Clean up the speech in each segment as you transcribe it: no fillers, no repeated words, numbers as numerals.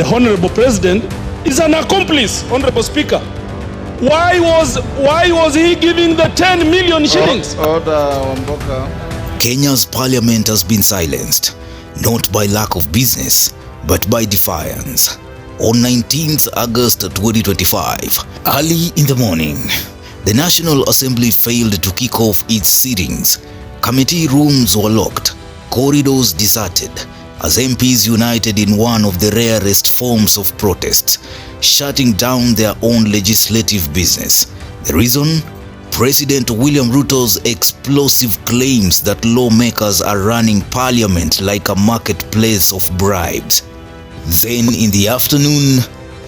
the Honorable President is an accomplice, Honorable Speaker. Why was he giving the 10 million shillings? Kenya's parliament has been silenced, not by lack of business, but by defiance. On 19th August 2025, early in the morning, the National Assembly failed to kick off its sittings. Committee rooms were locked, corridors deserted, as MPs united in one of the rarest forms of protest, shutting down their own legislative business. The reason? President William Ruto's explosive claims that lawmakers are running parliament like a marketplace of bribes. Then in the afternoon,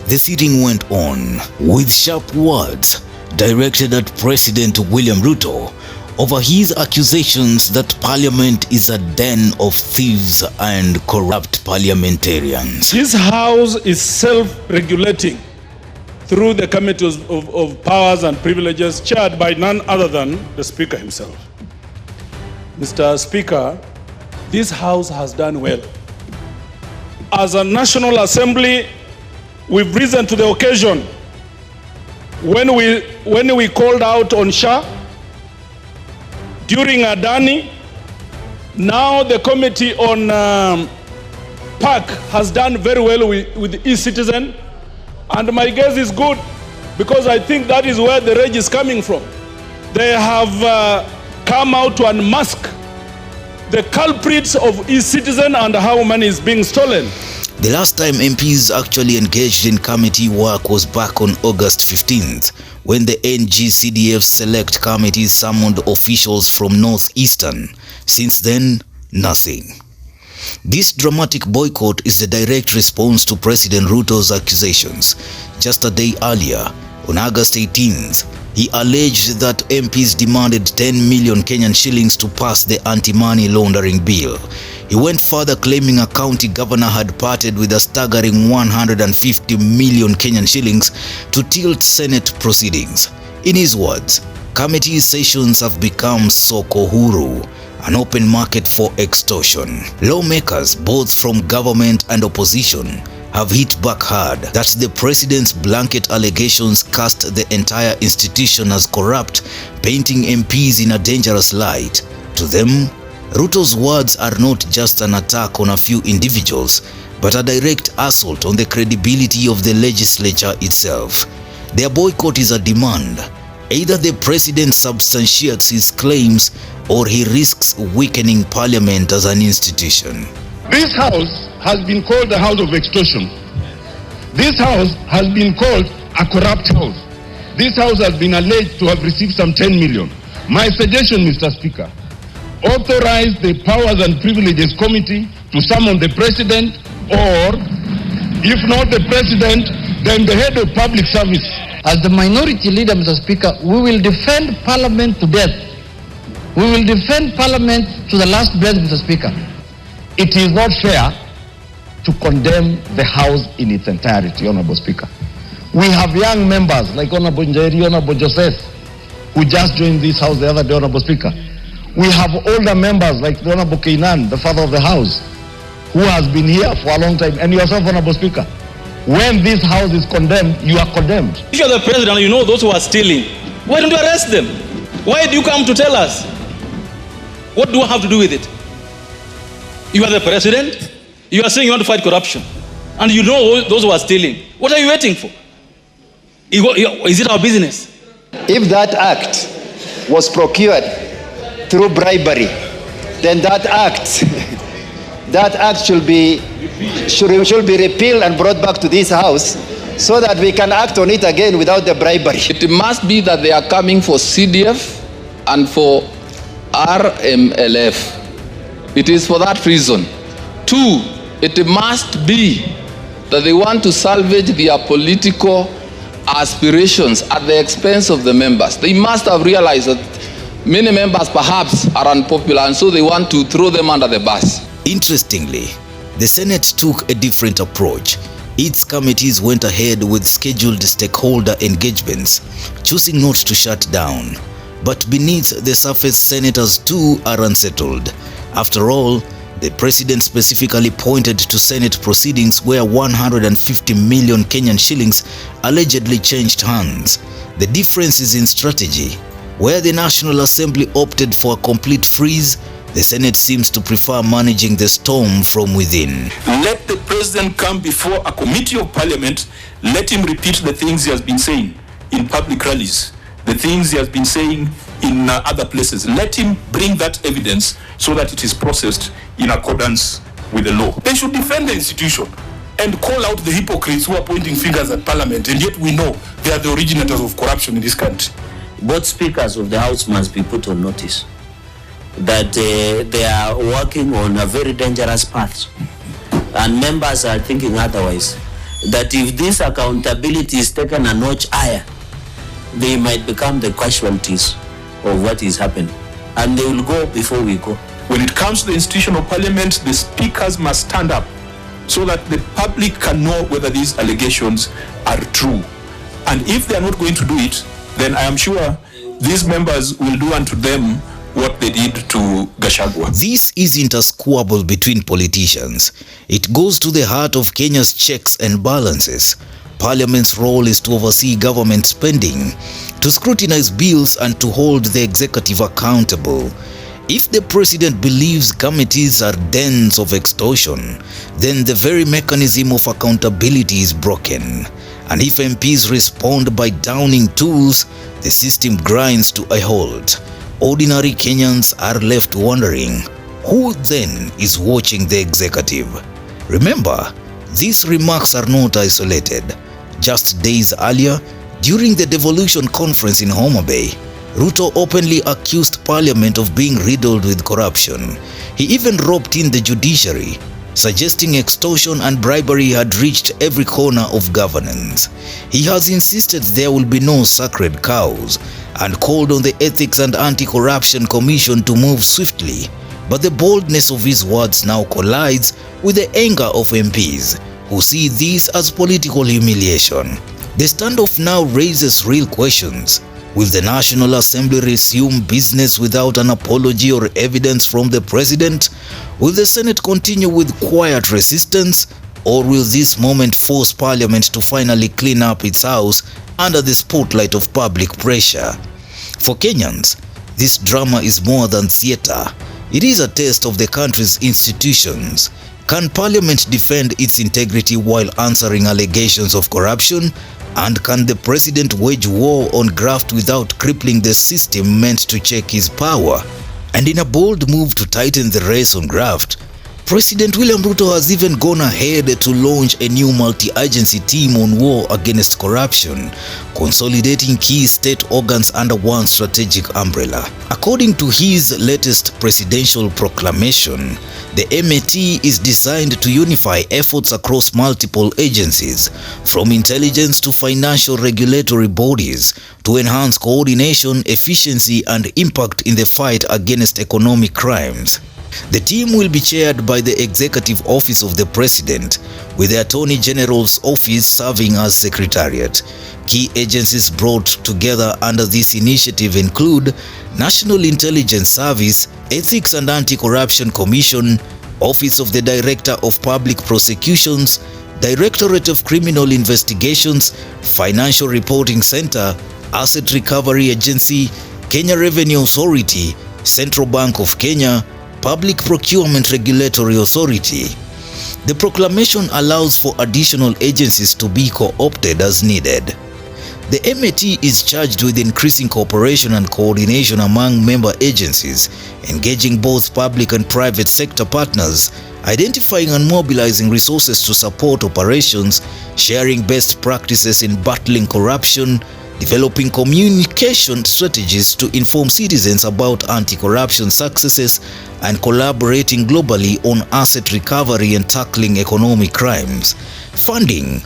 the sitting went on with sharp words directed at President William Ruto over his accusations that parliament is a den of thieves and corrupt parliamentarians. This house is self-regulating through the committees of powers and privileges chaired by none other than the Speaker himself. Mr. Speaker, this house has done well. As a National Assembly, we've risen to the occasion. When we called out on Shah, during Adani, now the committee on PAC has done very well with e-citizen, and my guess is good because I think that is where the rage is coming from. They have come out to unmask the culprits of e-citizen and how money is being stolen. The last time MPs actually engaged in committee work was back on August 15th, when the NGCDF Select Committee summoned officials from Northeastern. Since then, nothing. This dramatic boycott is the direct response to President Ruto's accusations. Just a day earlier, on August 18th, he alleged that MPs demanded 10 million Kenyan shillings to pass the anti-money laundering bill. He went further, claiming a county governor had parted with a staggering 150 million Kenyan shillings to tilt Senate proceedings. In his words, committee sessions have become soko huru, an open market for extortion. Lawmakers, both from government and opposition, have hit back hard that the president's blanket allegations cast the entire institution as corrupt, painting MPs in a dangerous light. To them, Ruto's words are not just an attack on a few individuals, but a direct assault on the credibility of the legislature itself. Their boycott is a demand. Either the president substantiates his claims or he risks weakening parliament as an institution. This house has been called the house of extortion. This house has been called a corrupt house. This house has been alleged to have received some 10 million. My suggestion, Mr. Speaker, authorize the Powers and Privileges Committee to summon the President, or if not the President, then the head of public service. As the minority leader, Mr. Speaker, we will defend Parliament to death. We will defend Parliament to the last breath, Mr. Speaker. It is not fair to condemn the House in its entirety, Honorable Speaker. We have young members like Honorable Njeri, Honorable Joseph, who just joined this House the other day, Honorable Speaker. We have older members like the Honorable Kenyan, the father of the House, who has been here for a long time, and yourself, Honorable Speaker. When this House is condemned, you are condemned. If you are the president, you know those who are stealing. Why don't you arrest them? Why do you come to tell us? What do I have to do with it? You are the president. You are saying you want to fight corruption, and you know those who are stealing. What are you waiting for? Is it our business? If that act was procured through bribery, then that act should be repealed and brought back to this house so that we can act on it again without the bribery. It must be that they are coming for CDF and for RMLF. It is for that reason. 2, it must be that they want to salvage their political aspirations at the expense of the members. They must have realized that many members perhaps are unpopular, and so they want to throw them under the bus. Interestingly, the Senate took a different approach. Its committees went ahead with scheduled stakeholder engagements, choosing not to shut down. But beneath the surface, senators too are unsettled. After all, The president specifically pointed to Senate proceedings where 150 million Kenyan shillings allegedly changed hands. The difference is in strategy. Where the National Assembly opted for a complete freeze, the Senate seems to prefer managing the storm from within. Let the president come before a committee of parliament. Let him repeat the things he has been saying in public rallies, the things he has been saying in other places. Let him bring that evidence so that it is processed in accordance with the law. They should defend the institution and call out the hypocrites who are pointing fingers at parliament, and yet we know they are the originators of corruption in this country. Both speakers of the House must be put on notice that they are working on a very dangerous path, and members are thinking otherwise, that if this accountability is taken a notch higher, they might become the casualties of what is happening, and they will go before we go. When it comes to the institution of parliament, the speakers must stand up so that the public can know whether these allegations are true. And if they are not going to do it, then I am sure these members will do unto them what they did to Gachagua. This isn't a squabble between politicians. It goes to the heart of Kenya's checks and balances. Parliament's role is to oversee government spending, to scrutinize bills and to hold the executive accountable. If the president believes committees are dens of extortion, then the very mechanism of accountability is broken. And if MPs respond by downing tools, the system grinds to a halt. Ordinary Kenyans are left wondering, who then is watching the executive? Remember, these remarks are not isolated. Just days earlier, during the devolution conference in Homa Bay, Ruto openly accused Parliament of being riddled with corruption. He even roped in the judiciary, suggesting extortion and bribery had reached every corner of governance. He has insisted there will be no sacred cows and called on the Ethics and Anti-Corruption Commission to move swiftly. But the boldness of his words now collides with the anger of MPs who see this as political humiliation. The standoff now raises real questions. Will the National Assembly resume business without an apology or evidence from the president? Will the Senate continue with quiet resistance? Or will this moment force Parliament to finally clean up its house under the spotlight of public pressure? For Kenyans, this drama is more than theater. It is a test of the country's institutions. Can Parliament defend its integrity while answering allegations of corruption? And can the president wage war on graft without crippling the system meant to check his power? And in a bold move to tighten the race on graft, President William Ruto has even gone ahead to launch a new multi-agency team on war against corruption, consolidating key state organs under one strategic umbrella. According to his latest presidential proclamation, the MAT is designed to unify efforts across multiple agencies, from intelligence to financial regulatory bodies, to enhance coordination, efficiency, and impact in the fight against economic crimes. The team will be chaired by the Executive Office of the President, with the Attorney General's office serving as Secretariat. Key agencies brought together under this initiative include National Intelligence Service, Ethics and Anti-Corruption Commission, Office of the Director of Public Prosecutions, Directorate of Criminal Investigations, Financial Reporting Center, Asset Recovery Agency, Kenya Revenue Authority, Central Bank of Kenya, Public Procurement Regulatory Authority. The proclamation allows for additional agencies to be co-opted as needed. The MAT is charged with increasing cooperation and coordination among member agencies, engaging both public and private sector partners, identifying and mobilizing resources to support operations, sharing best practices in battling corruption, developing communication strategies to inform citizens about anti-corruption successes, and collaborating globally on asset recovery and tackling economic crimes. Funding,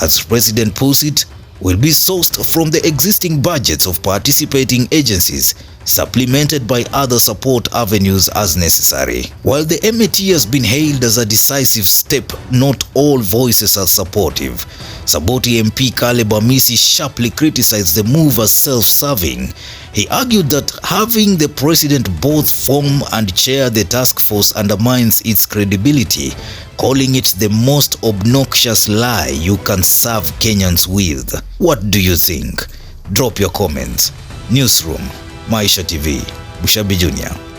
as President puts it, will be sourced from the existing budgets of participating agencies, supplemented by other support avenues as necessary. While the MAT has been hailed as a decisive step, not all voices are supportive. Saboti MP Caleb Amisi sharply criticized the move as self-serving. He argued that having the president both form and chair the task force undermines its credibility, calling it the most obnoxious lie you can serve Kenyans with. What do you think? Drop your comments. Newsroom, Maisha TV, Bushabi Jr.